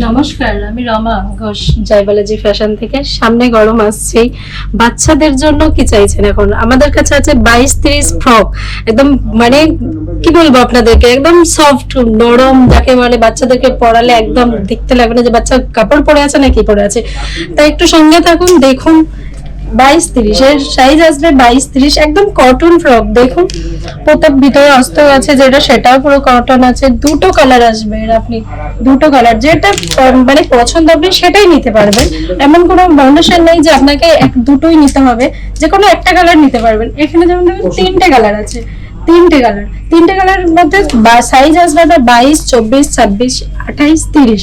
নমস্কার, আমি রমা ঘোষ জয়বালাজি ফ্যাশন থেকে। সামনে গরম আসছে, বাচ্চাদের জন্য কি চাইছেন? এখন আমাদের কাছে আছে 22-30 ফ্রক, একদম মানে কি বলবো আপনাদেরকে, একদম সফট নরম, যাকে বলে বাচ্চাদেরকে পরালে একদম দেখতে লাগবে না যে বাচ্চা কাপড় পরে আছে না কি পরে আছে। তাই একটু সঙ্গে থাকুন, দেখুন। 22-30 এর সাইজ আসবে, 22-30, একদম কটন ফ্রক। দেখুন প্রত্যেক ভিতরে অস্ত আছে যেটা, সেটাও পুরো কটন আছে। দুটো কালার আসবে এর, আপনি দুটো কালার যেটা মানে পছন্দ আপনি সেটাই নিতে পারবেন। এমন কোনো বাউন্ডেশন নেই যে আপনাকে দুটোই নিতে হবে, যে কোনো একটা কালার নিতে পারবেন। এখানে যেমন দেখুন তিনটে কালার আছে, তিনটে কালারের মধ্যে সাইজ আসবে 22, 24, 26, 28, 30।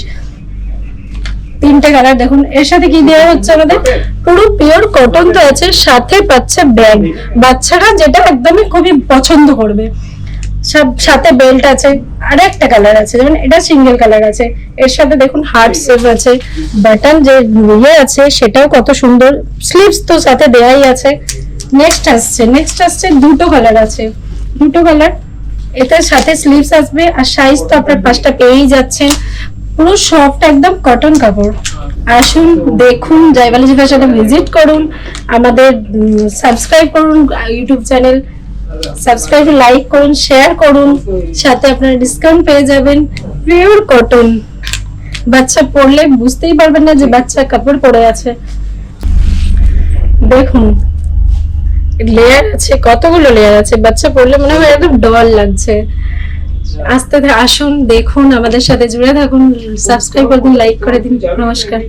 তিনটে কালার দেখুন। এর সাথে কি দেওয়া হচ্ছে আমাদের, পুরো পিওর কটন তো আছে, সাথে পাচ্ছে ব্যাগ, বাচ্চারা যেটা একদমই খুবই পছন্দ করবে। সব সাথে বেল্ট আছে, আর একটা কালার আছে, যেমন এটা সিঙ্গেল কালার আছে। এর সাথে দেখুন হার্ট শেপ আছে, বাটন যে ইয়ে আছে সেটাও কত সুন্দর, স্লিভস তো সাথে দেয়াই আছে। নেক্সট আসছে দুটো কালার আছে, দুটো কালার। এটার সাথে স্লিভস আসবে, আর সাইজ তো আপনার 5টা পেয়েই যাচ্ছেন। পুরো সফট একদম কটন কাপড়। আসুন, দেখুন, জয়বালাজি ফ্যাশনে ভিজিট করুন, আমাদের সাবস্ক্রাইব করুন ইউটিউব চ্যানেল, সাবস্ক্রাইব, লাইক করুন, শেয়ার করুন, সাথে আপনারা ডিসকাউন্ট পেয়ে যাবেন। পিওর কটন, বাচ্চা পরলে বুঝতেই পারবেন না যে বাচ্চা কাপড় পরে আছে। দেখুন লেয়ার আছে, কতগুলো লেয়ার আছে, বাচ্চা পরলে মনে হয় একদম ডল লাগছে। আসুন, দেখুন, আমাদের সাথে জুড়ে থাকুন, সাবস্ক্রাইব করে দিন, লাইক করে দিন। নমস্কার।